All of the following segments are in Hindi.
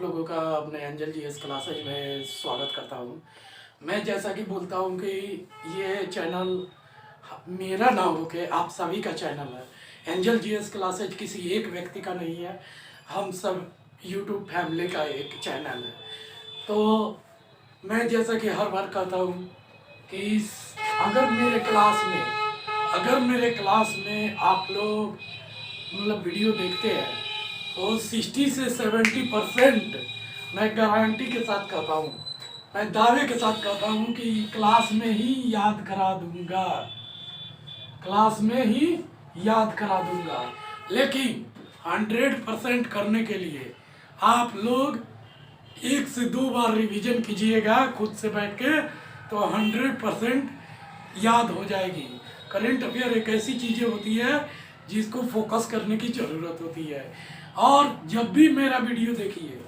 आप लोगों का अपने एंजल जीएस क्लासेज में स्वागत करता हूँ। मैं जैसा कि बोलता हूँ कि ये चैनल मेरा ना हो के आप सभी का चैनल है। एंजल जीएस क्लासेज किसी एक व्यक्ति का नहीं है, हम सब यूट्यूब फैमिली का एक चैनल है। तो मैं जैसा कि हर बार कहता हूँ कि अगर मेरे क्लास में आप लोग मतलब वीडियो देखते हैं तो 60 से 70% मैं गारंटी के साथ कहता हूँ, मैं दावे के साथ कहता हूँ कि क्लास में ही याद करा दूंगा, क्लास में ही याद करा दूंगा। लेकिन 100% करने के लिए आप लोग 1 से 2 बार रिवीजन कीजिएगा खुद से बैठ के, तो 100% याद हो जाएगी। करंट अफेयर एक ऐसी चीज़ें होती है जिसको फोकस करने की ज़रूरत होती है। और जब भी मेरा वीडियो देखिए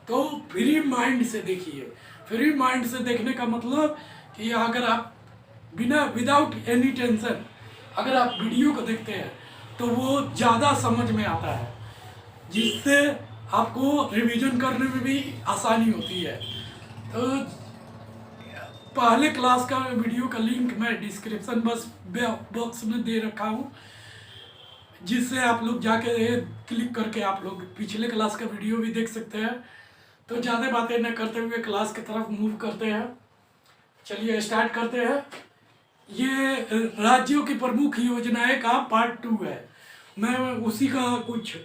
तो फ्री माइंड से देखिए। फ्री माइंड से देखने का मतलब कि अगर आप विदाउट एनी टेंशन अगर आप वीडियो को देखते हैं तो वो ज़्यादा समझ में आता है, जिससे आपको रिवीजन करने में भी आसानी होती है। तो पहले क्लास का वीडियो का लिंक मैं डिस्क्रिप्शन बॉक्स में दे रखा हूँ, जिससे आप लोग जाके क्लिक करके आप लोग पिछले क्लास का वीडियो भी देख सकते हैं। तो ज़्यादा बातें न करते हुए क्लास की तरफ मूव करते हैं। चलिए स्टार्ट करते हैं। ये राज्यों की प्रमुख योजनाएं का पार्ट 2 है। मैं उसी का कुछ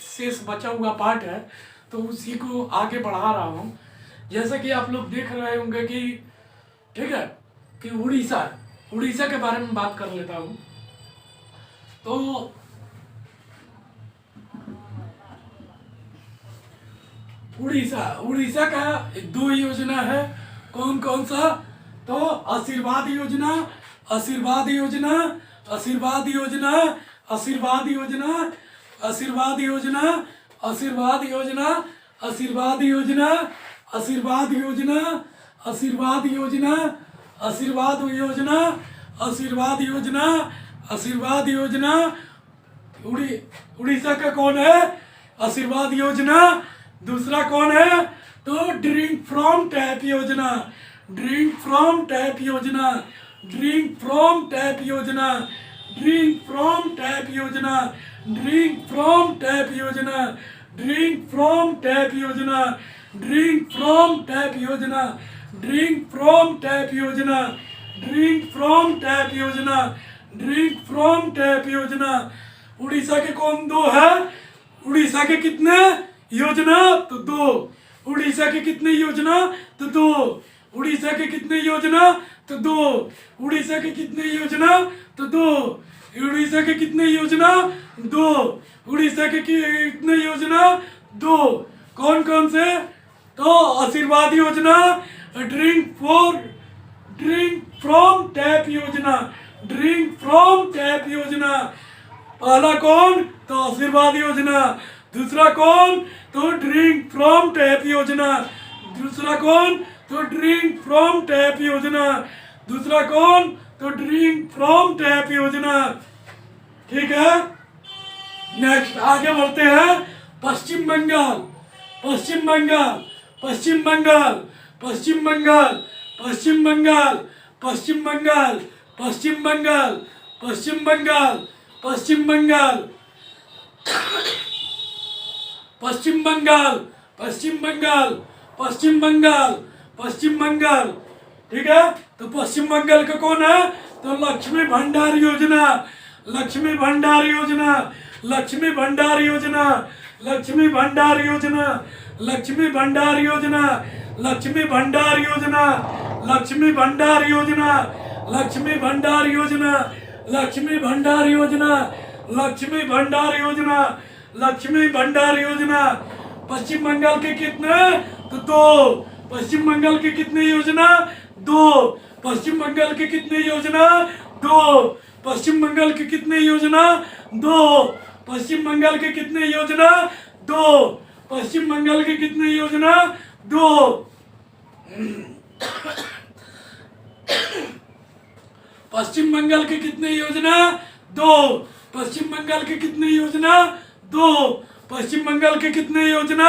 शेष बचा हुआ पार्ट है तो उसी को आगे बढ़ा रहा हूँ। जैसा कि आप लोग देख रहे होंगे कि ठीक है कि उड़ीसा के बारे में बात कर लेता हूँ। तो उड़ीसा का 2 योजना है। कौन कौन सा? तो आशीर्वाद योजना, आशीर्वाद योजना, आशीर्वाद योजना, आशीर्वाद योजना, आशीर्वाद योजना, आशीर्वाद योजना, आशीर्वाद योजना, आशीर्वाद योजना, आशीर्वाद योजना, आशीर्वाद योजना, आशीर्वाद योजना, आशीर्वाद योजना। उड़ीसा का कौन है? आशीर्वाद योजना। दूसरा कौन है? तो ड्रिंक फ्रॉम टैप योजना, ड्रिंक फ्रॉम टैप योजना, ड्रिंक फ्रॉम टैप योजना, ड्रिंक फ्रॉम टैप योजना, ड्रिंक फ्रॉम टैप योजना, ड्रिंक फ्रॉम टैप योजना, ड्रिंक फ्रॉम टैप योजना, ड्रिंक फ्रॉम टैप योजना, ड्रिंक फ्रॉम टैप योजना, ड्रिंक फ्रॉम टैप योजना। उड़ीसा के कौन 2 है? उड़ीसा के कितने योजना? तो 2। उड़ीसा के कितने योजना? तो 2। उड़ीसा के कितने योजना? तो 2। उड़ीसा के कितने योजना? तो 2। उड़ीसा के कितने योजना? 2। उड़ीसा के कितने योजना? 2। कौन कौन से? तो आशीर्वाद योजना, ड्रिंक फ्रॉम टैप योजना, ड्रिंक फ्रॉम टैप योजना। पहला कौन? तो आशीर्वाद योजना। दूसरा कौन? तो ड्रिंक फ्रॉम टैप योजना। दूसरा कौन? तो ड्रिंक फ्रॉम टैप योजना। दूसरा कौन? तो ड्रिंक फ्रॉम टैप योजना। ठीक है, नेक्स्ट आगे बढ़ते हैं। पश्चिम बंगाल, पश्चिम बंगाल, पश्चिम बंगाल, पश्चिम बंगाल, पश्चिम बंगाल, पश्चिम बंगाल, पश्चिम बंगाल, पश्चिम बंगाल, पश्चिम बंगाल, पश्चिम बंगाल, पश्चिम बंगाल, पश्चिम बंगाल, पश्चिम बंगाल। ठीक है, तो पश्चिम बंगाल का कौन है? तो लक्ष्मी भंडार योजना, लक्ष्मी भंडार योजना, लक्ष्मी भंडार योजना, लक्ष्मी भंडार योजना, लक्ष्मी भंडार योजना, लक्ष्मी भंडार योजना, लक्ष्मी भंडार योजना, लक्ष्मी भंडार योजना, लक्ष्मी भंडार योजना, लक्ष्मी भंडार योजना, लक्ष्मी भंडार योजना। पश्चिम बंगाल के कितने? तो 2। पश्चिम बंगाल के कितने योजना? 2। पश्चिम बंगाल के कितने योजना? 2। पश्चिम बंगाल के कितने योजना? 2। पश्चिम बंगाल के कितने योजना? 2। पश्चिम बंगाल के कितने योजना? 2। पश्चिम बंगाल के कितने योजना? 2। पश्चिम बंगाल के कितने योजना? 2। पश्चिम बंगाल के कितने योजना?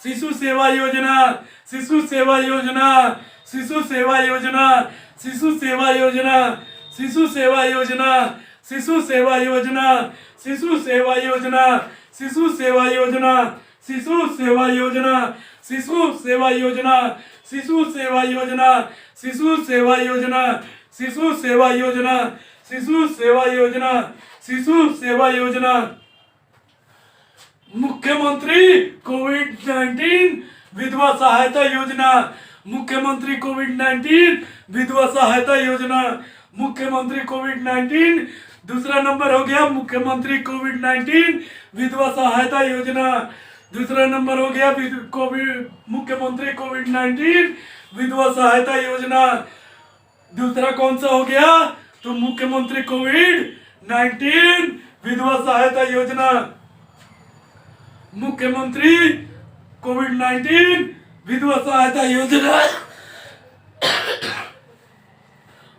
शिशु सेवा योजना, शिशु सेवा योजना, शिशु सेवा योजना, शिशु सेवा योजना, शिशु सेवा योजना, शिशु सेवा योजना, शिशु सेवा योजना, शिशु सेवा योजना, शिशु सेवा योजना, शिशु सेवा योजना, शिशु सेवा योजना, शिशु सेवा योजना, शिशु सेवा योजना, शिशु सेवा योजना, शिशु सेवा योजना। मुख्यमंत्री कोविड-19 विधवा सहायता योजना, मुख्यमंत्री कोविड-19 विधवा सहायता योजना, मुख्यमंत्री कोविड-19। दूसरा नंबर हो गया मुख्यमंत्री कोविड-19 विधवा सहायता योजना। दूसरा नंबर हो गया मुख्यमंत्री कोविड-19 विधवा सहायता योजना। दूसरा कौन सा हो गया? तो मुख्यमंत्री कोविड-19 विधवा सहायता योजना, मुख्यमंत्री कोविड-19 विधवा सहायता योजना,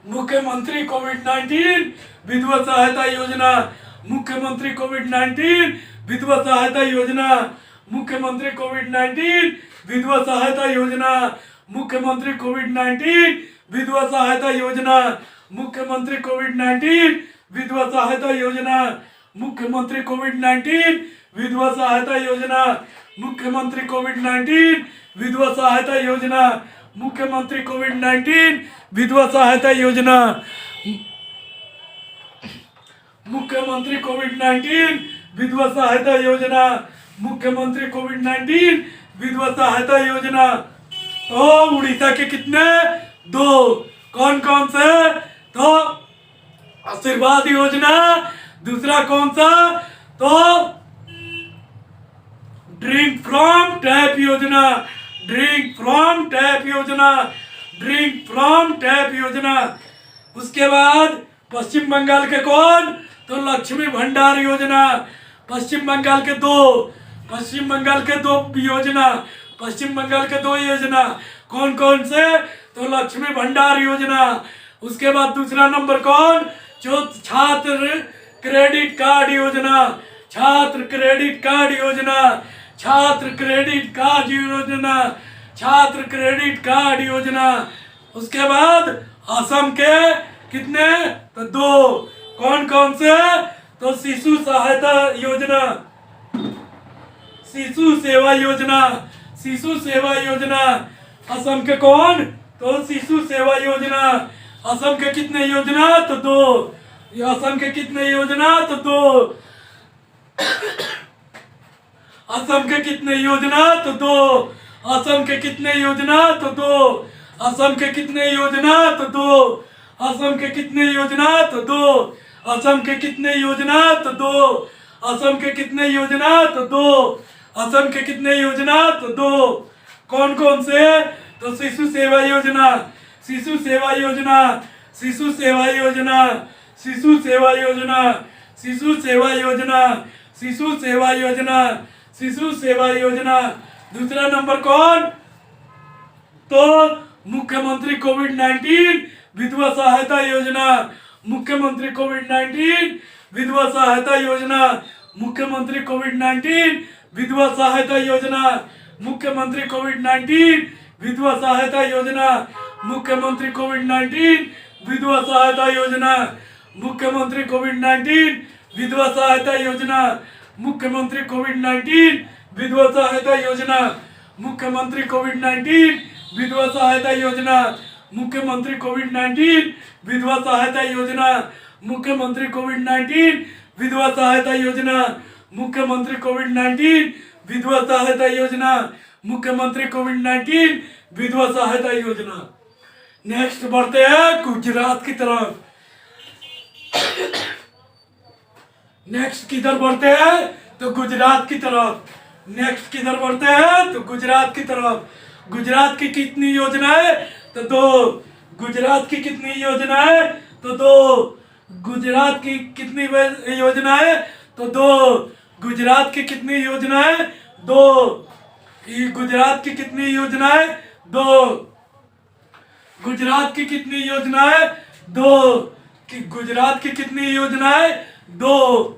मुख्यमंत्री कोविड-19 विधवा सहायता योजना, मुख्यमंत्री कोविड-19 विधवा सहायता योजना, मुख्यमंत्री कोविड-19 विधवा सहायता योजना, मुख्यमंत्री कोविड-19 विधवा सहायता योजना, मुख्यमंत्री कोविड-19 विधवा सहायता योजना, मुख्यमंत्री कोविड-19 विधवा सहायता योजना, मुख्यमंत्री कोविड-19 विधवा सहायता योजना, मुख्यमंत्री कोविड-19 विधवा सहायता योजना, मुख्यमंत्री कोविड-19 विधवा सहायता योजना, मुख्यमंत्री कोविड-19 विधवा सहायता योजना। तो उड़ीसा के कितने? 2। कौन कौन से? तो आशीर्वाद योजना। दूसरा कौन सा? तो ड्रिंक फ्रॉम टैप योजना, ड्रिंक फ्रॉम टैप योजना, ड्रिंक फ्रॉम टैप योजना। उसके बाद पश्चिम बंगाल के कौन? तो लक्ष्मी भंडार योजना। पश्चिम बंगाल के 2, पश्चिम बंगाल के 2 योजना, पश्चिम बंगाल के 2 योजना। कौन कौन से? तो लक्ष्मी भंडार योजना। उसके बाद दूसरा नंबर कौन? जो छात्र क्रेडिट कार्ड योजना, छात्र क्रेडिट कार्ड योजना, छात्र क्रेडिट कार्ड योजना, छात्र क्रेडिट कार्ड योजना। उसके बाद असम के कितने? तो 2। कौन कौन से? तो शिशु सहायता योजना, शिशु सेवा योजना, शिशु सेवा योजना। असम के कौन? तो शिशु सेवा योजना। असम के कितने योजना? तो 2। असम के कितने योजना? तो 2। असम के कितने योजना? तो 2। असम के कितने योजना? तो 2। असम के कितने योजना? तो 2। असम के कितने योजना? तो 2। असम के कितने योजना? तो 2। असम के कितने योजना? तो 2। असम के कितने योजना? तो 2। कौन कौन से? तो शिशु सेवा योजना, शिशु सेवा योजना, शिशु सेवा योजना, शिशु सेवा योजना, शिशु सेवा योजना, शिशु सेवा योजना, शिशु सेवा योजना। दूसरा नंबर कौन? तो मुख्यमंत्री कोविड-19 विधवा सहायता योजना, मुख्यमंत्री कोविड-19 विधवा सहायता योजना, मुख्यमंत्री कोविड-19 विधवा सहायता योजना, मुख्यमंत्री कोविड-19 विधवा सहायता योजना, मुख्यमंत्री कोविड-19 विधवा सहायता योजना, मुख्यमंत्री कोविड-19 विधवा सहायता योजना, मुख्यमंत्री कोविड-19 विधवा सहायता योजना, मुख्यमंत्री कोविड-19 विधवा सहायता योजना, मुख्यमंत्री कोविड-19 विधवा सहायता योजना, मुख्यमंत्री कोविड-19 विधवा सहायता योजना, मुख्यमंत्री कोविड-19 विधवा सहायता योजना, मुख्यमंत्री कोविड-19 विधवा सहायता योजना। नेक्स्ट बढ़ते हैं गुजरात की तरफ। नेक्स्ट किधर बढ़ते हैं? तो गुजरात की तरफ। नेक्स्ट किधर बढ़ते हैं? तो गुजरात की तरफ। गुजरात की कितनी योजनाएं? तो 2। गुजरात की कितनी योजनाएं? तो 2। गुजरात की कितनी योजनाएं? तो 2। गुजरात की कितनी योजनाएं? 2। गुजरात की कितनी योजनाएं? 2। गुजरात की कितनी योजनाएं? 2। गुजरात की कितनी योजनाएं? 2।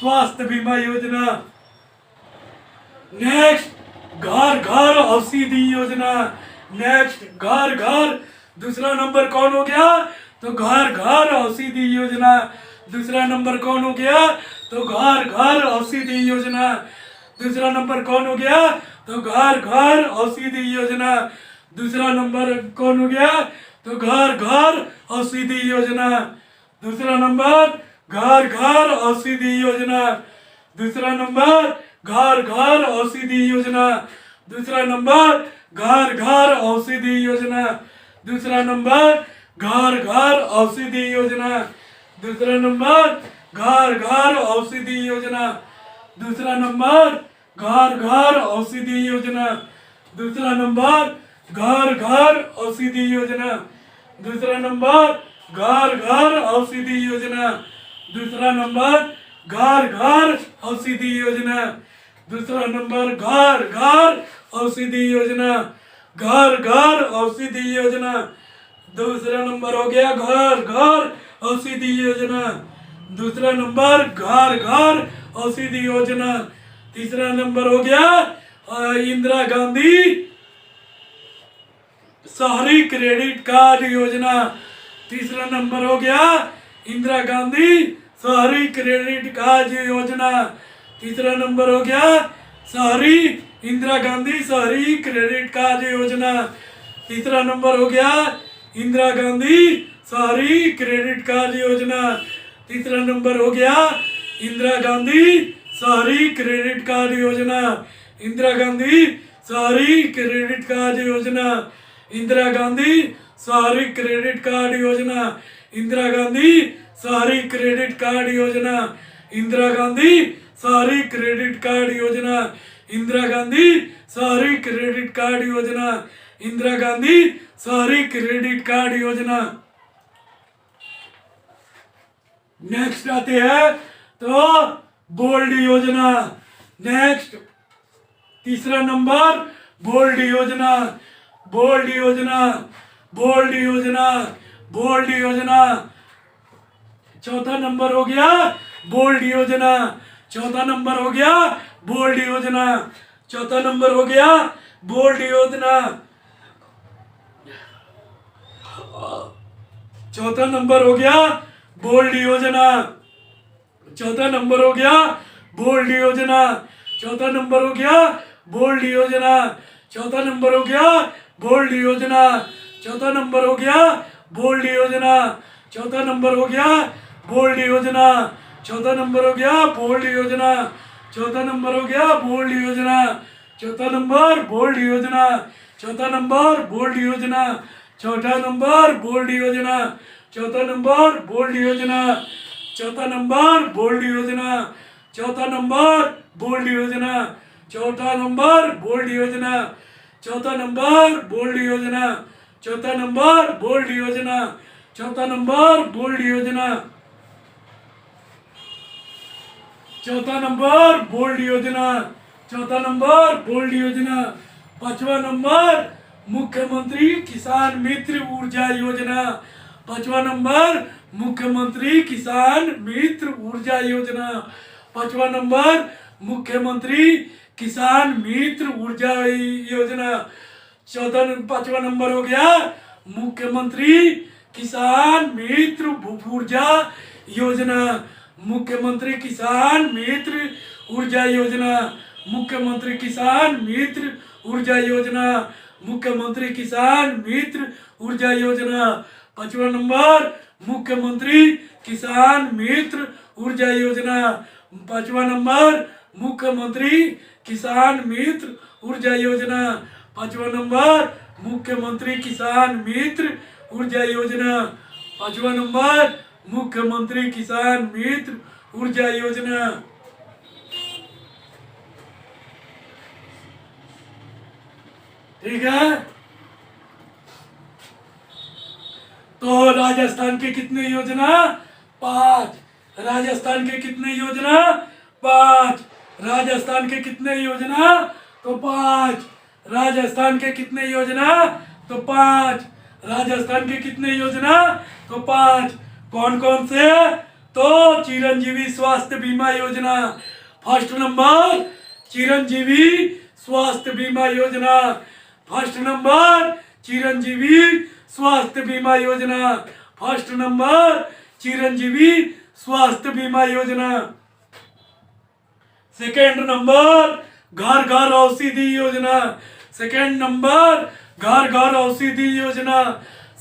स्वास्थ्य बीमा योजना। नेक्स्ट घर घर औषधि योजना। नेक्स्ट घर घर, दूसरा नंबर कौन हो गया? तो घर घर औषधि योजना। दूसरा नंबर कौन हो गया? तो घर घर औषधि योजना। दूसरा नंबर कौन हो गया? तो घर घर औषधि योजना। दूसरा नंबर कौन हो गया? तो घर घर औषधि योजना। दूसरा नंबर घर घर औषधि योजना। दूसरा नंबर घर घर औषधि योजना। दूसरा नंबर घर घर औषधि योजना। दूसरा नंबर घर घर औषधि योजना। दूसरा नंबर घर घर औषधि योजना। दूसरा नंबर घर घर औषधि योजना। दूसरा नंबर घर घर औषधि योजना। दूसरा नंबर घर घर औषधि योजना। दूसरा नंबर घर घर औषधि योजना। दूसरा नंबर घर घर औषधि योजना। घर घर औषधि योजना। दूसरा नंबर हो गया घर घर औषधि योजना। दूसरा नंबर घर घर औषधि योजना। तीसरा नंबर हो गया इंदिरा गांधी शहरी क्रेडिट कार्ड योजना। तीसरा नंबर हो गया इंदिरा गांधी शहरी क्रेडिट कार्ड योजना। तीसरा नंबर हो गया शहरी इंदिरा गांधी शहरी क्रेडिट कार्ड योजना। तीसरा नंबर हो गया इंदिरा गांधी शहरी क्रेडिट कार्ड योजना। तीसरा नंबर हो गया इंदिरा गांधी शहरी क्रेडिट कार्ड योजना। इंदिरा गांधी शहरी क्रेडिट कार्ड योजना। इंदिरा गांधी शहरी क्रेडिट कार्ड योजना। इंदिरा गांधी शहरी क्रेडिट कार्ड योजना। इंदिरा गांधी शहरी क्रेडिट कार्ड योजना। इंदिरा गांधी शहरी क्रेडिट कार्ड योजना। इंदिरा गांधी शहरी क्रेडिट कार्ड योजना। नेक्स्ट आते हैं तो बोल्ड योजना। नेक्स्ट तीसरा नंबर बोल्ड योजना। बोल्ड योजना। बोल्ड योजना। बोल्ड योजना। चौथा नंबर हो गया बोल्ड योजना। चौथा नंबर हो गया बोल्ड योजना। चौथा नंबर हो गया बोल्ड योजना। चौथा नंबर हो गया बोल्ड योजना। चौथा नंबर हो गया बोल्ड योजना। चौथा नंबर हो गया बोल्ड योजना। चौथा नंबर हो गया बोल्ड योजना। चौथा नंबर हो गया बोल्ड योजना। चौथा नंबर हो गया बोल्ड योजना। चौथा नंबर हो गया बोल्ड योजना। चौथा नंबर हो गया बोल्ड योजना। चौथा नंबर बोल्ड योजना। चौथा नंबर बोल्ड योजना। चौथा नंबर बोल्ड योजना। चौथा नंबर बोल्ड योजना। चौथा नंबर बोल्ड योजना। चौथा नंबर बोल्ड योजना। चौथा नंबर बोल्ड योजना। चौथा नंबर बोल्ड योजना। चौथा नंबर बोल्ड योजना। चौथा नंबर बोल्ड योजना। चौथा नंबर बोल्ड योजना। चौथा नंबर बोल्ड योजना। पांचवा नंबर मुख्यमंत्री किसान मित्र ऊर्जा योजना। पांचवा नंबर मुख्यमंत्री किसान मित्र ऊर्जा योजना। पांचवा नंबर मुख्यमंत्री किसान मित्र ऊर्जा योजना। पांचवा नंबर हो गया मुख्यमंत्री किसान मित्र ऊर्जा योजना। मुख्यमंत्री किसान मित्र ऊर्जा योजना। मुख्यमंत्री किसान मित्र ऊर्जा योजना। मुख्यमंत्री किसान मित्र ऊर्जा योजना। पांचवा नंबर मुख्यमंत्री किसान मित्र ऊर्जा योजना। पांचवा नंबर मुख्यमंत्री किसान मित्र ऊर्जा योजना। पांचवा नंबर मुख्यमंत्री किसान मित्र ऊर्जा योजना। पांचवा नंबर मुख्यमंत्री किसान मित्र ऊर्जा योजना। ठीक है। तो राजस्थान के कितने योजना? 5। राजस्थान के कितने योजना? 5। राजस्थान के कितने योजना? तो 5। राजस्थान के कितने योजना? तो 5। राजस्थान के कितने योजना? तो 5। कौन कौन से? तो चिरंजीवी स्वास्थ्य बीमा योजना, फर्स्ट नंबर चिरंजीवी स्वास्थ्य बीमा योजना, फर्स्ट नंबर चिरंजीवी स्वास्थ्य बीमा योजना, फर्स्ट नंबर चिरंजीवी स्वास्थ्य बीमा योजना। सेकेंड नंबर घर घर औषधि योजना, सेकेंड नंबर घर घर औषधि योजना,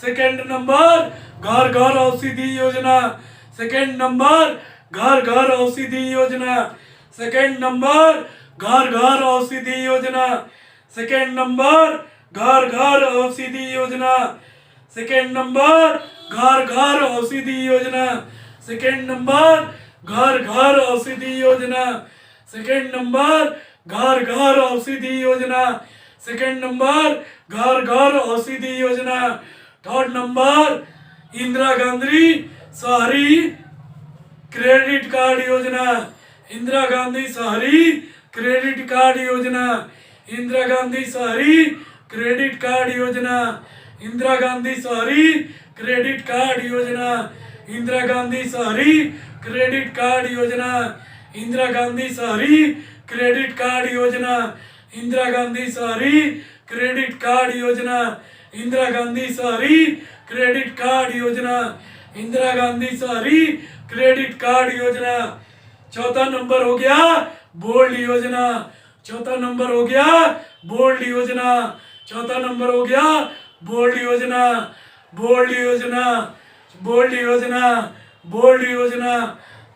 सेकेंड नंबर घर घर औषधि योजना, सेकेंड नंबर घर घर औषधि योजना, सेकेंड नंबर घर घर औषधि योजना, सेकेंड नंबर घर घर औषधि योजना, सेकेंड नंबर घर घर औषधि योजना, सेकेंड नंबर घर घर औषधि योजना, सेकेंड नंबर घर घर औषधि योजना, सेकेंड नंबर घर घर औषधि योजना। थर्ड नंबर इंदिरा गांधी शहरी क्रेडिट कार्ड योजना, इंदिरा गांधी शहरी क्रेडिट कार्ड योजना, इंदिरा गांधी शहरी क्रेडिट कार्ड योजना, इंदिरा गांधी शहरी क्रेडिट कार्ड योजना, इंदिरा गांधी शहरी क्रेडिट कार्ड योजना, इंदिरा गांधी शहरी क्रेडिट कार्ड योजना, इंदिरा गांधी शहरी क्रेडिट कार्ड योजना, इंदिरा गांधी शहरी क्रेडिट कार्ड योजना, इंदिरा गांधी शहरी क्रेडिट कार्ड योजना। चौथा नंबर हो गया बोल्ड योजना, चौथा नंबर हो गया बोल्ड योजना, चौथा नंबर हो गया बोल्ड योजना, बोल्ड योजना, बोल्ड योजना, बोल्ड योजना,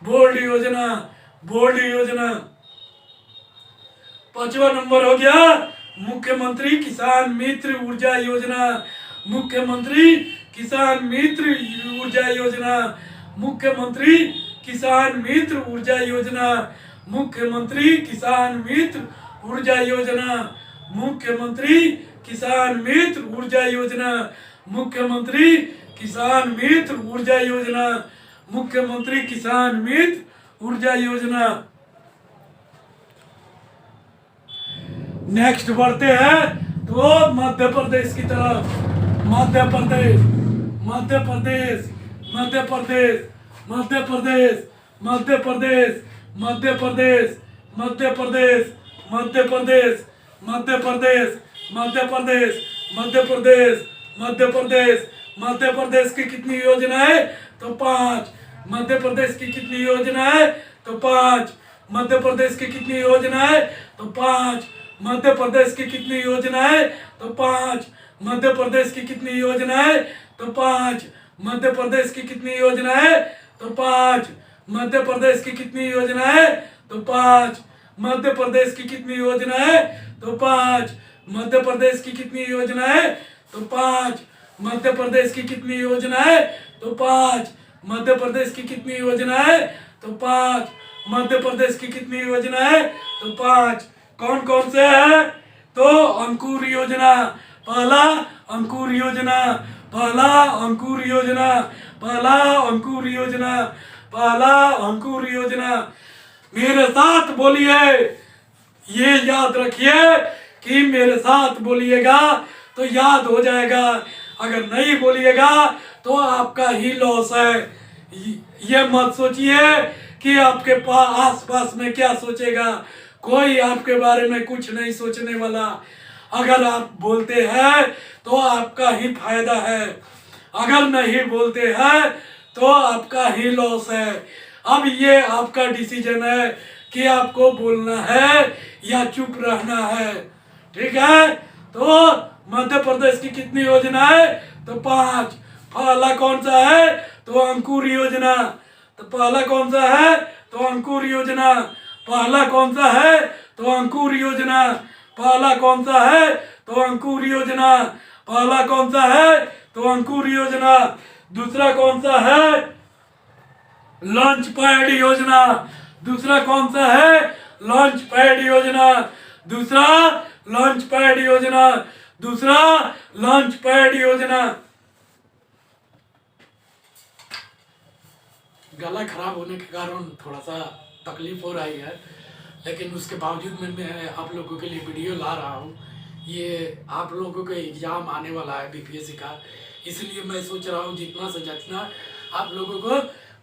बोल्ड योजना, बोल्ड योजना। पांचवा नंबर हो गया मुख्यमंत्री किसान मित्र ऊर्जा योजना, मुख्यमंत्री किसान मित्र ऊर्जा योजना, मुख्यमंत्री किसान मित्र ऊर्जा योजना, मुख्यमंत्री किसान मित्र ऊर्जा योजना, मुख्यमंत्री किसान मित्र ऊर्जा योजना, मुख्यमंत्री किसान मित्र ऊर्जा योजना, मुख्यमंत्री किसान मित्र ऊर्जा योजना। नेक्स्ट बढ़ते हैं तो मध्य प्रदेश की तरफ। मध्य प्रदेश, मध्य प्रदेश, मध्य प्रदेश, मध्य प्रदेश, मध्य प्रदेश, मध्य प्रदेश, मध्य प्रदेश, मध्य प्रदेश, मध्य प्रदेश, मध्य प्रदेश, मध्य प्रदेश, मध्य प्रदेश, मध्य प्रदेश की कितनी योजना है तो 5। मध्य प्रदेश की कितनी योजना है तो 5। मध्य प्रदेश की कितनी योजना है तो 5। मध्य प्रदेश की कितनी योजना है तो 5। मध्य प्रदेश की कितनी योजना है तो 5। मध्य प्रदेश की कितनी योजना है तो 5। मध्य प्रदेश की कितनी योजना है तो 5। मध्य प्रदेश की कितनी योजना है तो 5। मध्य प्रदेश की कितनी योजना है तो 5। मध्य प्रदेश की कितनी योजना है तो 5। मध्य प्रदेश की कितनी योजना है तो 5। मध्य प्रदेश की कितनी योजना है तो 5। कौन कौन से है तो अंकुर योजना, पहला अंकुर योजना, पहला अंकुर योजना, पहला अंकुर योजना, पहला अंकुर योजना। मेरे साथ बोलिए, ये याद रखिए कि मेरे साथ बोलिएगा तो याद हो जाएगा, अगर नहीं बोलिएगा तो आपका ही लॉस है। ये मत सोचिए कि आपके आस पास में क्या सोचेगा, कोई आपके बारे में कुछ नहीं सोचने वाला। अगर आप बोलते हैं तो आपका ही फायदा है, अगर नहीं बोलते हैं तो आपका ही लॉस है। अब ये आपका डिसीजन है कि आपको बोलना है या चुप रहना है, ठीक है। तो मध्य प्रदेश की कितनी योजना है तो 5। पहला कौन सा है तो अंकुर योजना, तो पहला कौन सा है तो अंकुर योजना, पहला कौन सा है तो अंकुर योजना, पहला कौन सा है तो अंकुर योजना, पहला कौन सा है तो अंकुर योजना। दूसरा कौन सा है लॉन्च पैड योजना, दूसरा कौन सा है लॉन्च पैड योजना, दूसरा लॉन्च पैड योजना, दूसरा लॉन्च पैड योजना। गला खराब होने के कारण थोड़ा सा तकलीफ हो रही है, लेकिन उसके बावजूद मैं आप लोगों के लिए वीडियो ला रहा हूँ। ये आप लोगों का एग्ज़ाम आने वाला है बीपीएससी का, इसलिए मैं सोच रहा हूँ जितना से जितना आप लोगों को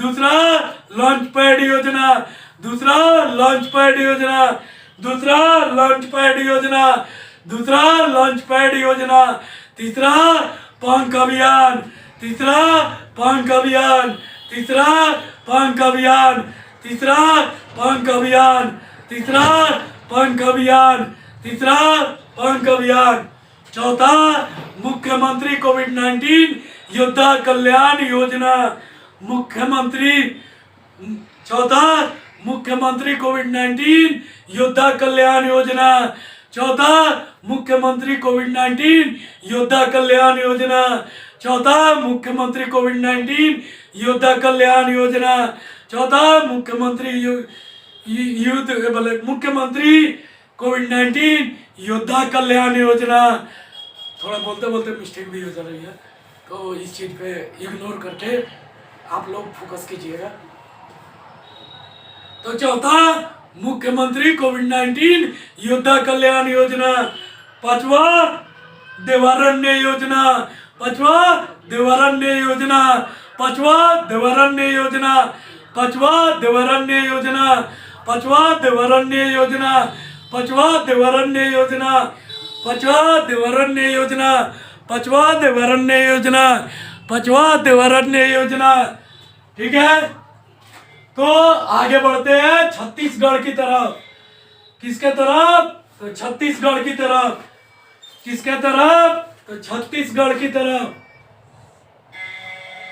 दूसरा लॉन्च पैड योजना, दूसरा लॉन्च पैड योजना, दूसरा लॉन्च पैड योजना, दूसरा लॉन्च पैड योजना, तीसरा पंख अभियान, तीसरा पंख अभियान, तीसरा पंख अभियान, तीसरा पंख अभियान, तीसरा पंख अभियान, तीसरा पंख अभियान, चौथा मुख्यमंत्री कोविड-19 योद्धा कल्याण योजना, मुख्यमंत्री, चौथा मुख्यमंत्री कोविड-19 योद्धा कल्याण योजना, चौथा मुख्यमंत्री कोविड-19 योद्धा कल्याण योजना, चौथा मुख्यमंत्री कोविड-19 योद्धा कल्याण योजना, चौथा मुख्यमंत्री मुख्यमंत्री कोविड-19 योद्धा कल्याण योजना। थोड़ा बोलते बोलते मिस्टेक भी हो जा रही है, तो इस चीज पे इग्नोर करके आप लोग फोकस कीजिएगा। तो चौथा मुख्यमंत्री कोविड-19 योद्धा कल्याण योजना, पांचवा देवारण्य योजना, पांचवा देवारण्य योजना, पांचवा देवारण्य योजना, पांचवा देवारण्य योजना, पांचवा देवारण्य योजना, पांचवा देवारण्य योजना, पांचवा देवारण्य योजना, पांचवा देवारण्य योजना, पांचवा देवारण्य योजना। ठीक है, तो आगे बढ़ते हैं छत्तीसगढ़ की तरफ। किसके तरफ? तो छत्तीसगढ़ की तरफ। किसके तरफ? तो छत्तीसगढ़ की तरफ।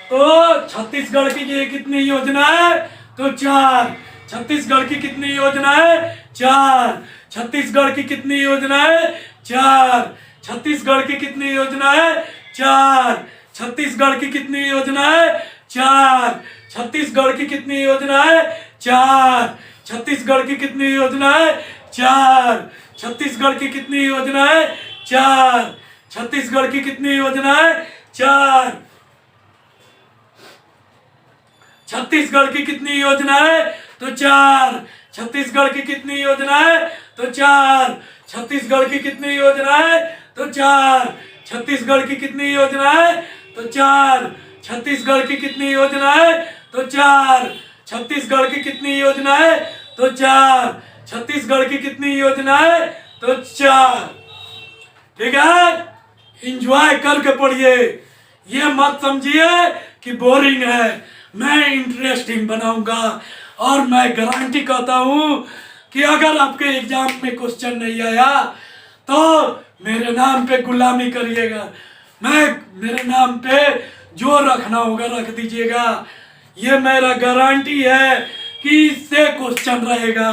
तो छत्तीसगढ़ की ये कितनी योजना है? तो 4। छत्तीसगढ़ की कितनी योजना है? 4। छत्तीसगढ़ की कितनी योजना है? 4। छत्तीसगढ़ की कितनी योजना है? 4। छत्तीसगढ़ की कितनी योजना है? 4। छत्तीसगढ़ की कितनी योजना है? 4। छत्तीसगढ़ की कितनी योजना है? 4। छत्तीसगढ़ की कितनी योजना है? 4। छत्तीसगढ़ की कितनी योजना है? 4। छत्तीसगढ़ की कितनी योजना है? तो 4। छत्तीसगढ़ की कितनी योजना है? तो 4। छत्तीसगढ़ की कितनी योजना है? तो 4। छत्तीसगढ़ की कितनी योजना है? तो 4। छत्तीसगढ़ की कितनी योजना है? तो 4। छत्तीसगढ़ की कितनी योजना है? तो 4। छत्तीसगढ़ की कितनी योजना है? तो 4। ठीक है, एंजॉय करके पढ़िए, ये मत समझिए कि बोरिंग है। मैं इंटरेस्टिंग बनाऊंगा और मैं गारंटी कहता हूं कि अगर आपके एग्जाम में क्वेश्चन नहीं आया तो मेरे नाम पे गुलामी करिएगा। मेरे नाम पे जो रखना होगा रख दीजिएगा। ये मेरा गारंटी है कि इससे क्वेश्चन रहेगा,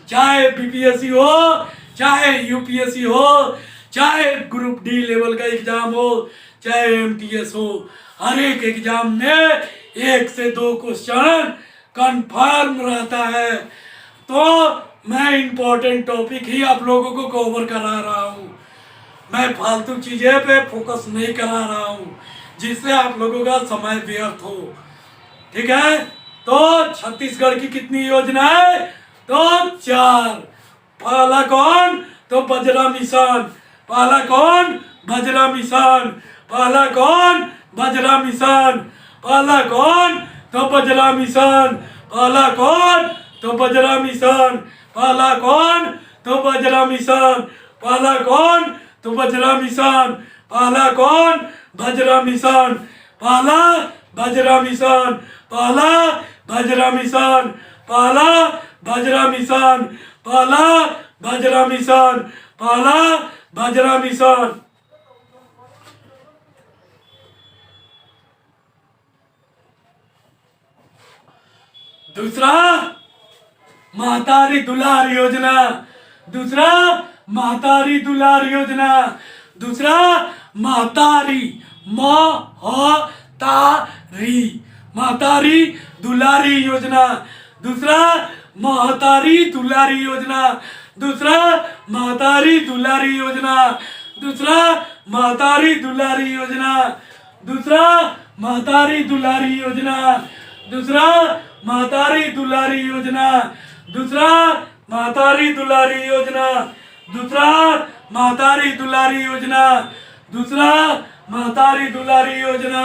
चाहे बीपीएससी हो, चाहे यूपीएससी हो, चाहे ग्रुप डी लेवल का एग्जाम हो, चाहे एमटीएस हो। हर एक एग्जाम में 1 से 2 क्वेश्चन कंफर्म रहता है। तो मैं इंपॉर्टेंट टॉपिक ही आप लोगों को कवर करा रहा हूँ, मैं फालतू चीजें पे फोकस नहीं करा रहा हूँ जिससे आप लोगों का समय व्यर्थ हो। ठीक है, तो छत्तीसगढ़ की कितनी योजना है? तो 4। पहला कौन? तो बजरा मिशन। पहला कौन? बजरा मिशन। पहला कौन? बजरा मिशन। पहला कौन? तो बजरा मिशन। पहला कौन? तो बजरा मिशन। पहला कौन? तो बजरा मिशन। पहला कौन? तो बजरा मिशन। पहला कौन? बजरा मिशन। पहला बजरा मिशन। पहला बजरा मिशन। पहला बजरा मिशन। पहला बजरा मिशन। पहला बजरा मिशन। दूसरा महतारी दुलार योजना। दूसरा महतारी दुलार योजना। दूसरा महतारी महतारी दुलारी योजना। दूसरा महतारी दुलारी योजना। दूसरा महतारी दुलारी योजना। दूसरा महतारी दुलारी योजना। दूसरा महतारी दुलारी योजना। दूसरा महतारी दुलारी योजना। दूसरा महतारी दुलारी योजना। दूसरा महतारी दुलारी योजना। दूसरा महतारी दुलारी योजना।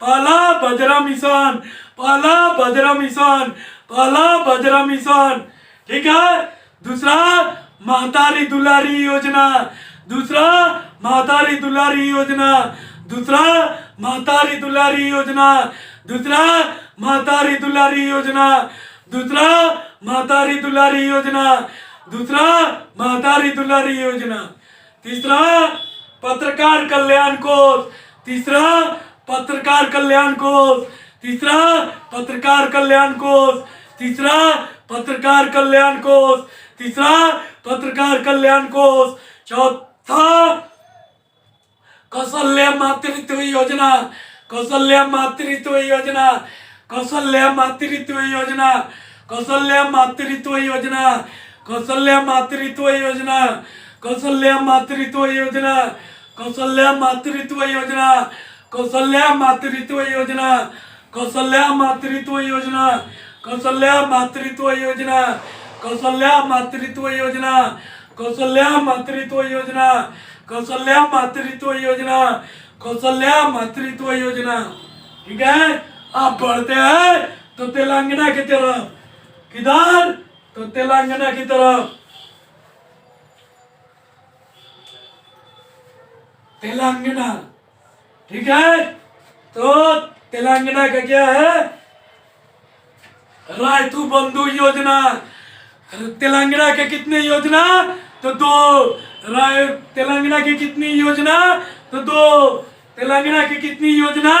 पहला बजरा मिशन, पहला बजरा मिशन, पहला बजरा मिशन। ठीक है। दूसरा महतारी दुलारी योजना, दूसरा महतारी दुलारी योजना, दूसरा महतारी दुलारी योजना, दूसरा महतारी दुलारी योजना, दूसरा महतारी दुलारी योजना, दूसरा महतारी दुलारी योजना। तीसरा पत्रकार कल्याण कोष, तीसरा पत्रकार कल्याण कोष, तीसरा पत्रकार कल्याण कोष, तीसरा पत्रकार कल्याण कोष, तीसरा पत्रकार कल्याण कोष। चौथा कौशल्य मातृत्व योजना, कौशल्य मातृत्व योजना, कौशल्य मातृत्व योजना, कौशल्य मातृत्व योजना, कौशल्य मातृत्व योजना, कौशल्य मातृत्व योजना, कौशल्य मातृत्व योजना, कौशल्य मातृत्व योजना, कौशल्य मातृत्व योजना, कौशल्य मातृत्व योजना, कौशल्य मातृत्व योजना, कौशल्य मातृत्व योजना, कौशल्य मातृत्व योजना, कौशल्य मातृत्व योजना। ठीक है। आप बढ़ते हैं तो तेलंगाना की तरफ, किधर? तो तेलंगाना की तरफ। तेलंगाना। ठीक है। तो तेलंगाना का क्या है? रायतू बंधु योजना। तेलंगाना के कितने योजना? तो 2। तेलंगाना की कितनी योजना? तो 2। तेलंगाना की कितनी योजना?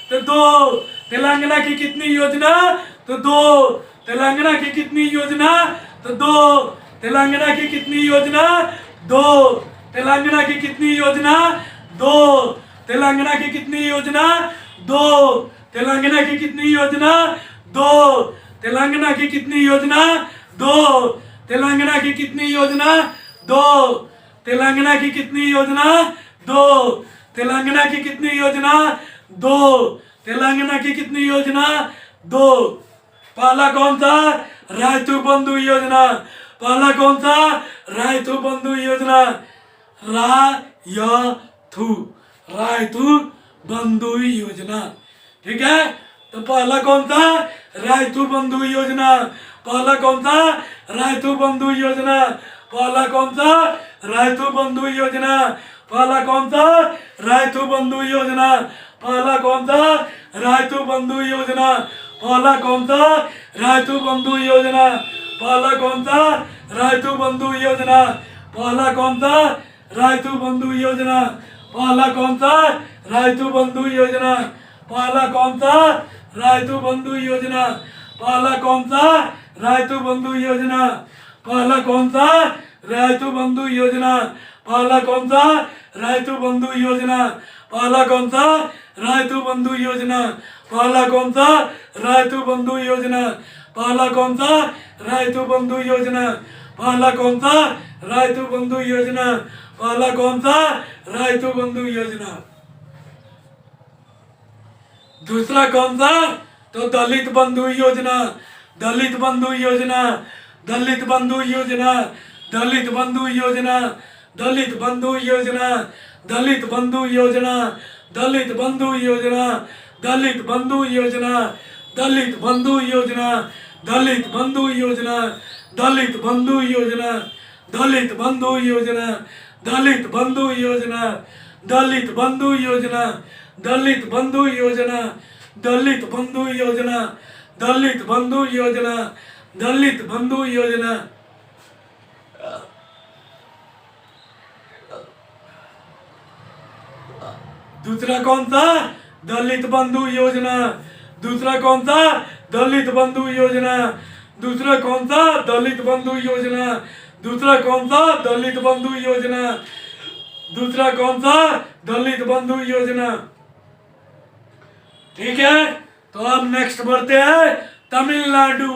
तो 2। तेलंगाना की कितनी योजना? तो 2। तेलंगाना की कितनी योजना? तो 2। तेलंगाना की कितनी योजना? 2। तेलंगाना की कितनी योजना? 2। तेलंगाना की कितनी योजना? 2। तेलंगाना की कितनी योजना? 2। तेलंगाना की कितनी योजना? 2। तेलंगाना की कितनी योजना? 2। तेलंगाना की कितनी योजना? 2। तेलंगाना की कितनी योजना? 2। तेलंगाना की कितनी योजना? 2। पहला कौन सा? रायतू बंधु योजना। पहला कौन सा? रायतू बंधु योजना। रायथू, रायतू बंधु योजना। ठीक है। तो पहला कौन सा? रायतू बंधु योजना। पहला कौन सा? रायतू बंधु योजना। पहला कौन सा? रायतू बंधु योजना। पहला कौन सा? रायतू बंधु योजना। पहला कौन सा? रायतू बंधु योजना। पहला कौन सा? रायतू बंधु योजना। पहला कौन सा? रायतू बंधु योजना। पहला कौन सा? रायतू बंधु योजना। पहला कौन सा? रायतू बंधु योजना। पहला कौन सा? रायतू बंधु योजना। पहला कौन सा? रायतू बंधु योजना। पहला कौन सा? रायतू बंधु योजना। पहला कौन सा? रायतू बंधु योजना। पहला कौन सा? रायतू बंधु योजना। पहला कौन सा? रायतू बंधु योजना। पहला कौन सा? रायतू बंधु योजना। पहला कौन सा? रायतू बंधु योजना। पहला कौन सा? रायतू बंधु योजना। दूसरा कौन सा? तो दलित बंधु योजना। दलित बंधु योजना। दलित बंधु योजना। दलित बंधु योजना। दलित बंधु योजना। दलित बंधु योजना। दलित बंधु योजना। दलित बंधु योजना। दलित बंधु योजना। दलित बंधु योजना। दलित बंधु योजना। दलित बंधु योजना। दलित बंधु योजना। दलित बंधु योजना। दलित बंधु योजना। दलित बंधु योजना। दलित बंधु योजना। दलित बंधु योजना। दूसरा कौन सा? दलित बंधु योजना। दूसरा कौन सा? दलित बंधु योजना। दूसरा कौन सा? दलित बंधु योजना। दूसरा कौन सा? दलित बंधु योजना। दूसरा कौन सा? दलित बंधु योजना। ठीक है। तो अब नेक्स्ट बढ़ते हैं तमिलनाडु।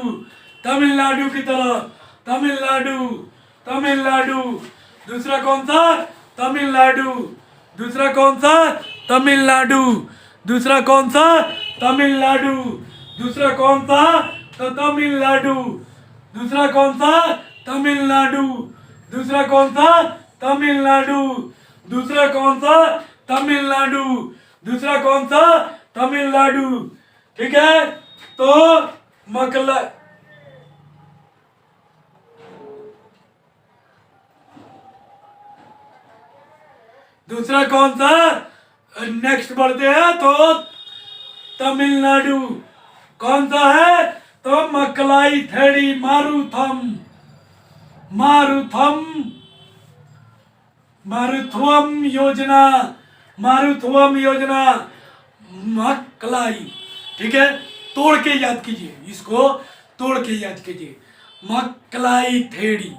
तमिलनाडु की तरफ। तमिलनाडु। तमिलनाडु। दूसरा कौन सा? तमिलनाडु। दूसरा कौन सा? तमिलनाडु। दूसरा कौन सा? तमिलनाडु। दूसरा कौन सा? तो तमिलनाडु। दूसरा कौन सा? तमिलनाडु। दूसरा कौन सा? तमिलनाडु। दूसरा कौन सा? तमिलनाडु। दूसरा कौन सा? तमिलनाडु। ठीक है, तो मकला दूसरा कौन सा, नेक्स्ट बढ़ते हैं तो तमिलनाडु। कौन सा है, तो मकलाई थेड़ी मारुथम, मारुथम, मारुथुवम योजना, मारुथुवम योजना, मकलाई। ठीक है, तोड़ के याद कीजिए, इसको तोड़ के याद कीजिए। मकलाई थेड़ी,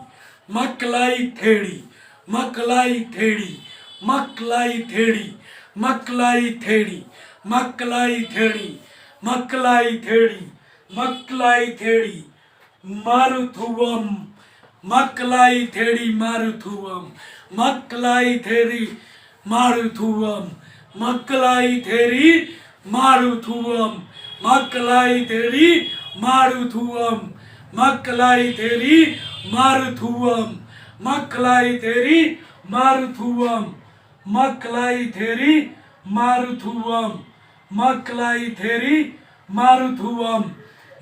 मकलाई थेड़ी, मकलाई थेड़ी, मकलाई थेड़ी, मकलाई थेड़ी, मकलाई थेड़ी, मकलाई थेड़ी, मकलाई थेड़ी, मारुथुवम, मकलाई थेड़ी मारुथुवम, मकलाई थेड़ी मारुथुवम, मकलाई थेड़ी मारुथुवम, मकलाई थेड़ी मारुथुवम, मकलाई थेड़ी मारुथुवम, मकलाई थेड़ी मारुथुवम, मकलाई थेड़ी मारुथुवम, मकलाई थेड़ी मारुथुवम,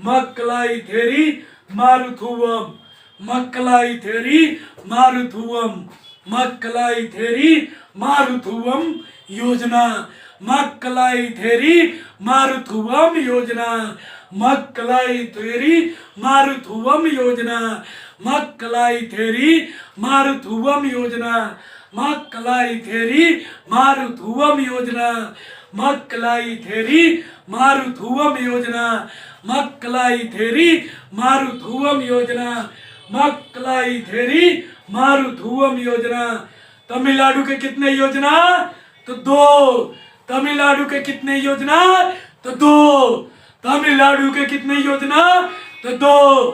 मकलाई थेड़ी मारुथुवम, मकलाई थेड़ी मारुथुवम, मकलाई थेड़ी मारुथुवम योजना, मकलाई थेड़ी मारुथुवम योजना, मकलाई थेड़ी मारुथुवम योजना, मकलाई थेड़ी मारुथुवम योजना, मकलाई थेड़ी मारुथुवम योजना, मकलाई थेड़ी मारुथुवम योजना, मकलाई थेड़ी मारुथुवम योजना, मकलाई थेड़ी मारुथुवम योजना। तमिलनाडु के कितने योजना, तो दो। तमिलनाडु के कितने योजना, तो दो। तमिलनाडु के कितने योजना, तो दो।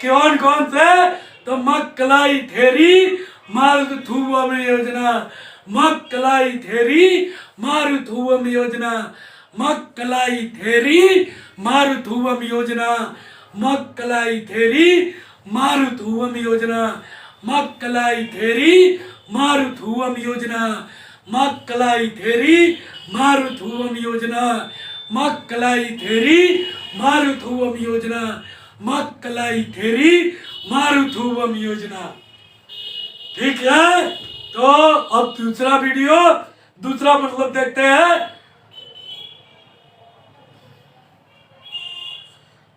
कौन कौन से, तो मकलाई थेड़ी मारुथुवम योजना, मकलाई थेड़ी मारुथुवम योजना, मकलाई थेड़ी मारुथुवम योजना, मकलाई थेड़ी मारुथुवम योजना, मकलाई थेड़ी मारुथुवम योजना, मकलाई थेड़ी मारुथुवम योजना, मकलाई थेड़ी मारुथुवम योजना, मकलाई थेड़ी मारुथुवम योजना। ठीक है, तो अब दूसरा वीडियो, दूसरा मतलब देखते हैं।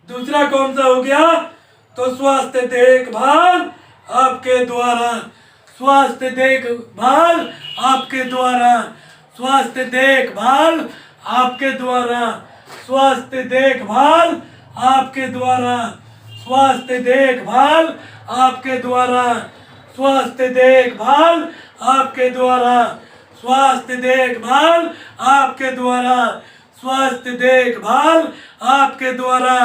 दूसरा कौन सा हो गया, तो स्वास्थ्य देखभाल आपके द्वारा, स्वास्थ्य देखभाल आपके द्वारा, स्वास्थ्य देखभाल आपके द्वारा, स्वास्थ्य देखभाल आपके द्वारा, स्वास्थ्य देखभाल आपके द्वारा, स्वास्थ्य देखभाल आपके द्वारा, स्वास्थ्य देखभाल आपके द्वारा, स्वास्थ्य देखभाल आपके द्वारा,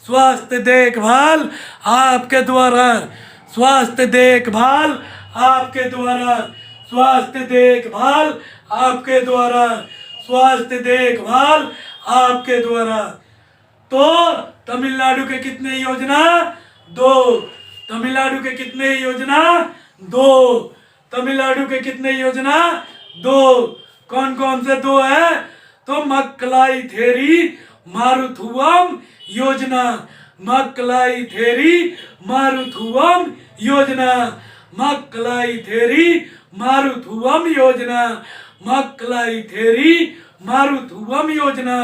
स्वास्थ्य देखभाल आपके द्वारा, स्वास्थ्य देखभाल आपके द्वारा, स्वास्थ्य देखभाल आपके द्वारा, स्वास्थ्य देखभाल आपके द्वारा। तो तमिलनाडु के कितने योजना, दो। तमिलनाडु के कितने योजना, दो। तमिलनाडु के कितने योजना, दो। कौन कौन से दो है, तो मकलाई थेड़ी मारुथुवम योजना, मकलाई थेड़ी मारुथुवम योजना, मकलाई थेड़ी मारुथुवम योजना, मकलाई थेड़ी मारुथुवम योजना,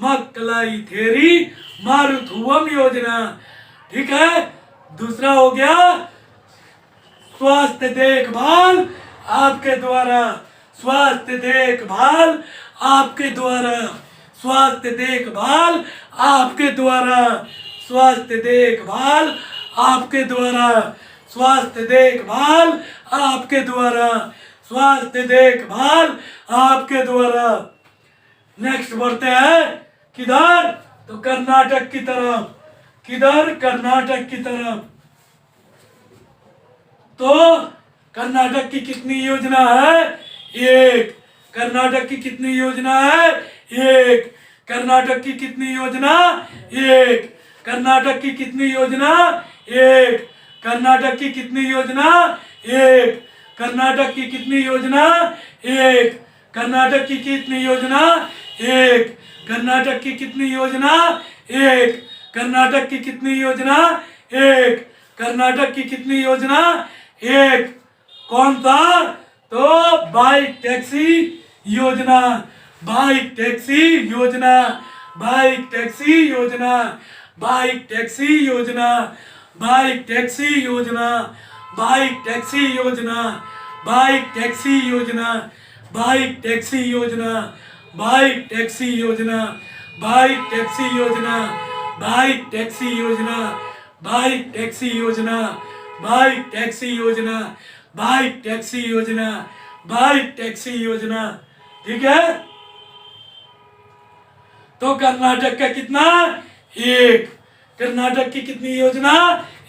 मकलाई थेड़ी मारुथुवम योजना। ठीक है, दूसरा हो गया स्वास्थ्य देखभाल आपके द्वारा, स्वास्थ्य देखभाल आपके द्वारा, स्वास्थ्य देखभाल आपके द्वारा, स्वास्थ्य देखभाल आपके द्वारा, स्वास्थ्य देखभाल आपके द्वारा, स्वास्थ्य देखभाल आपके द्वारा। नेक्स्ट बढ़ते हैं किधर, तो कर्नाटक की तरफ। किधर, कर्नाटक की तरफ। तो कर्नाटक की कितनी योजना है, एक। कर्नाटक की कितनी योजना है, एक। कर्नाटक की कितनी योजना, एक। कर्नाटक की कितनी योजना, एक। कर्नाटक की कितनी योजना, एक। कर्नाटक की कितनी योजना, एक। कर्नाटक की कितनी योजना, एक। कर्नाटक की कितनी योजना? एक। कर्नाटक की कितनी योजना? एक। कर्नाटक की कितनी योजना? एक। कौन था? तो बाइक टैक्सी योजना। बाइक टैक्सी योजना। बाइक टैक्सी योजना। बाइक टैक्सी योजना। बाइक टैक्सी योजना। बाइक टैक्सी योजना। बाइक टैक्सी योजना। बाइक टैक्सी योजना। बाइक टैक्सी योजना। बाइक टैक्सी योजना। बाइक टैक्सी योजना। बाइक टैक्सी योजना। बाइक टैक्सी योजना। बाइक टैक्सी योजना। बाइक टैक्सी योजना। ठीक है। तो कर्नाटक का कितना? एक। कर्नाटक की कितनी योजना?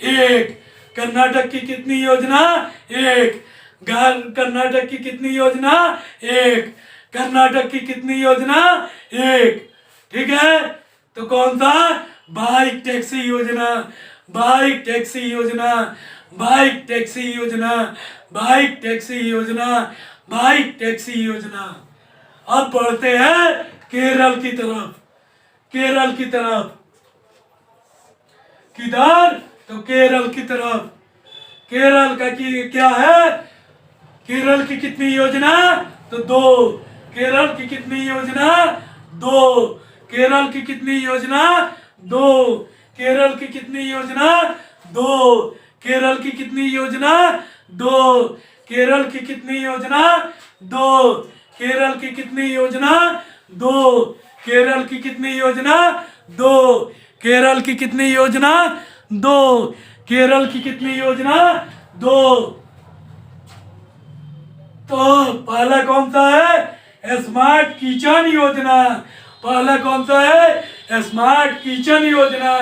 एक। कर्नाटक की कितनी योजना? एक। कर्नाटक की कितनी योजना? एक। कर्नाटक की कितनी योजना? एक। ठीक है। तो कौन सा? बाइक टैक्सी योजना। बाइक टैक्सी योजना। बाइक टैक्सी योजना। बाइक टैक्सी योजना। बाइक टैक्सी योजना। अब बढ़ते हैं केरल की तरफ। केरल की तरफ। किधर? तो केरल की तरफ। केरल का क्या है? केरल की कितनी योजना? तो दो। केरल की कितनी योजना? दो। केरल की कितनी योजना? दो। केरल की कितनी योजना? दो। केरल की कितनी योजना? दो। केरल की कितनी योजना? दो। केरल की कितनी योजना? दो। केरल की कितनी योजना? दो। केरल की कितनी योजना? दो। केरल की कितनी योजना? दो। तो पहला कौन सा है? स्मार्ट किचन योजना। पहला कौन सा है? स्मार्ट किचन योजना।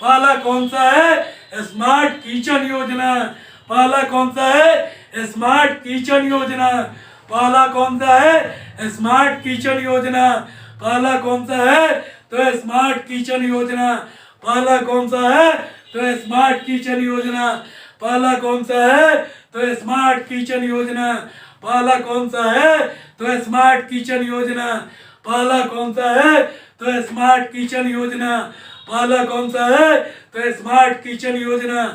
पहला कौन सा है? स्मार्ट किचन योजना। पहला कौन सा है? स्मार्ट किचन योजना। पहला कौन सा है? स्मार्ट किचन योजना। पहला कौन सा है? तो स्मार्ट किचन योजना। पहला कौन सा है? तो स्मार्ट किचन योजना। पहला कौन सा है? तो स्मार्ट किचन योजना। पहला कौन सा है? तो स्मार्ट किचन योजना। पहला कौन सा है? तो स्मार्ट किचन योजना। पहला कौन सा है? तो स्मार्ट किचन योजना।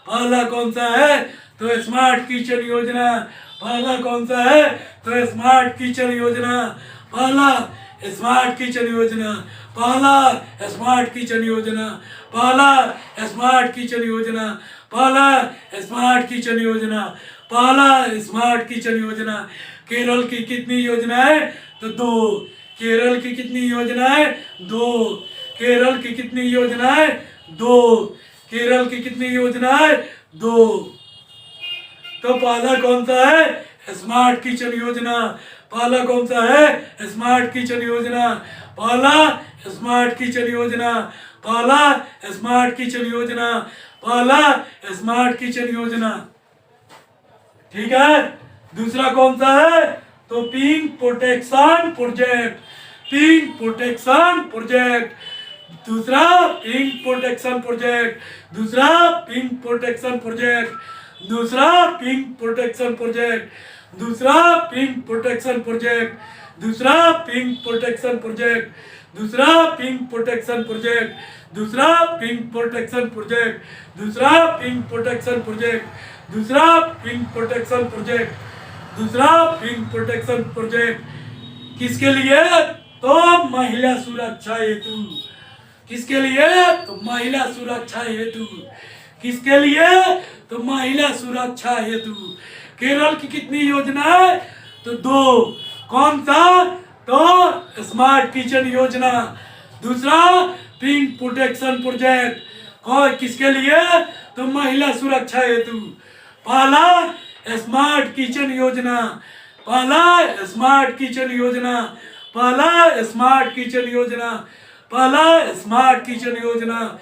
पहला कौन सा है? तो स्मार्ट किचन योजना। पहला कौन सा है? तो स्मार्ट किचन योजना। पहला स्मार्ट किचन योजना। पहला स्मार्ट किचन योजना। पहला स्मार्ट किचन योजना। पहला स्मार्ट किचन योजना। पहला स्मार्ट किचन योजना। केरल की कितनी योजना है? तो दो। केरल की कितनी योजना है? दो। केरल की कितनी योजना है? दो। केरल की कितनी योजना है? दो। तो पहला कौन सा है? स्मार्ट किचन योजना। पहला कौन सा है? स्मार्ट किचन योजना। पहला स्मार्ट किचन योजना। पहला स्मार्ट किचन योजना। पहला स्मार्ट किचन योजना। ठीक है। दूसरा कौन सा है? तो pink protection project. Pink protection project. दूसरा पिंक प्रोटेक्शन प्रोजेक्ट। दूसरा पिंक प्रोटेक्शन प्रोजेक्ट। दूसरा पिंक प्रोटेक्शन प्रोजेक्ट। दूसरा पिंक प्रोटेक्शन प्रोजेक्ट। दूसरा पिंक प्रोटेक्शन प्रोजेक्ट। दूसरा पिंक प्रोटेक्शन प्रोजेक्ट। दूसरा पिंक प्रोटेक्शन प्रोजेक्ट। दूसरा पिंक प्रोटेक्शन प्रोजेक्ट। दूसरा पिंक प्रोटेक्शन प्रोजेक्ट। दूसरा पिंक प्रोटेक्शन प्रोजेक्ट। किसके लिए? तो महिला सुरक्षा हेतु। किसके लिए? तो महिला सुरक्षा हेतु। किसके लिए? तो महिला सुरक्षा हेतु। केरल की कितनी योजना है? तो दो। कौन सा? तो स्मार्ट किचन योजना। दूसरा पिंक प्रोटेक्शन प्रोजेक्ट। कौन किसके लिए? तो महिला सुरक्षा हेतु। पहला स्मार्ट किचन योजना। पहला स्मार्ट किचन योजना। पहला स्मार्ट किचन योजना। पहला स्मार्ट किचन योजना।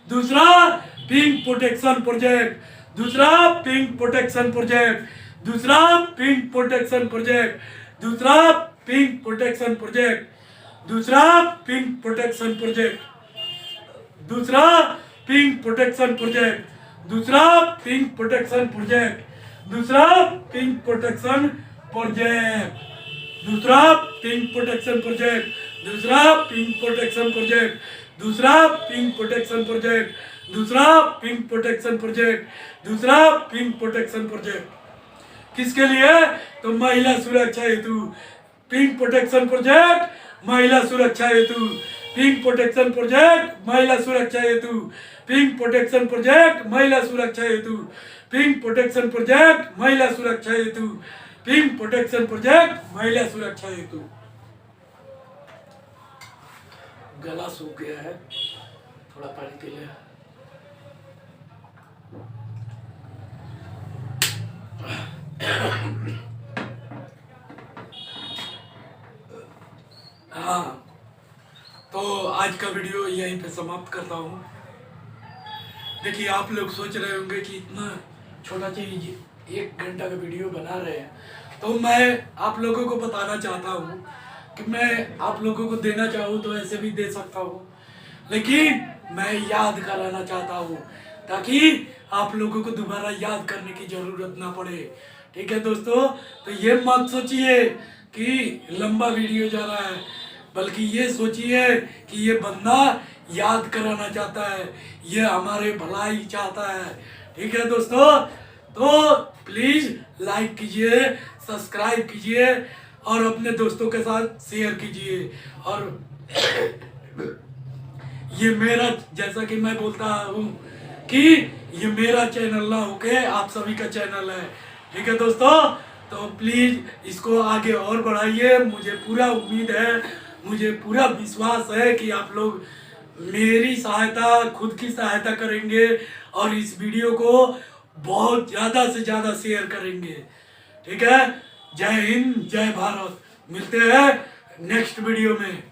दूसरा पिंक प्रोटेक्शन प्रोजेक्ट। दूसरा पिंक प्रोटेक्शन प्रोजेक्ट। दूसरा पिंक प्रोटेक्शन प्रोजेक्ट। दूसरा पिंक प्रोटेक्शन प्रोजेक्ट। दूसरा पिंक प्रोटेक्शन प्रोजेक्ट। दूसरा पिंक प्रोटेक्शन प्रोजेक्ट। दूसरा पिंक प्रोटेक्शन प्रोजेक्ट। दूसरा पिंक प्रोटेक्शन प्रोजेक्ट। दूसरा पिंक प्रोटेक्शन प्रोजेक्ट। दूसरा पिंक प्रोटेक्शन प्रोजेक्ट, दूसरा पिंक प्रोटेक्शन प्रोजेक्ट, दूसरा पिंक प्रोटेक्शन प्रोजेक्ट, दूसरा पिंक प्रोटेक्शन प्रोजेक्ट। किसके लिए? तो महिला सुरक्षा हेतु पिंक प्रोटेक्शन प्रोजेक्ट, महिला सुरक्षा हेतु पिंक प्रोटेक्शन प्रोजेक्ट, महिला सुरक्षा हेतु पिंक प्रोटेक्शन प्रोजेक्ट, महिला सुरक्षा हेतु पिंक प्रोटेक्शन प्रोजेक्ट, महिला सुरक्षा हेतु पिंक प्रोटेक्शन प्रोजेक्ट, महिला सुरक्षा हेतु। गला सूख गया है, थोड़ा पानी पी ले। हाँ, तो आज का वीडियो यहीं पे समाप्त करता हूँ। देखिए, आप लोग सोच रहे होंगे कि इतना छोटा चीज 1 घंटा का वीडियो बना रहे हैं, तो मैं आप लोगों को बताना चाहता हूँ कि मैं आप लोगों को देना चाहूँ तो ऐसे भी दे सकता हूँ, लेकिन मैं याद कराना चाहता हूँ ताकि आप लोगों को दोबारा याद करने की जरूरत ना पड़े। ठीक है दोस्तों, तो ये मत सोचिए कि लंबा वीडियो जा रहा है, बल्कि ये सोचिए कि ये बंदा याद कराना चाहता है, ये हमारे भलाई चाहता है। ठीक है दोस्तों, तो प्लीज लाइक कीजिए, सब्सक्राइब कीजिए और अपने दोस्तों के साथ शेयर कीजिए। और ये मेरा, जैसा कि मैं बोलता हूँ कि ये मेरा चैनल ना होके आप सभी का चैनल है। ठीक है दोस्तों, तो प्लीज इसको आगे और बढ़ाइए। मुझे पूरा उम्मीद है, मुझे पूरा विश्वास है कि आप लोग मेरी सहायता, खुद की सहायता करेंगे और इस वीडियो को बहुत ज़्यादा से ज़्यादा शेयर करेंगे। ठीक है, जय हिंद, जय भारत। मिलते हैं नेक्स्ट वीडियो में।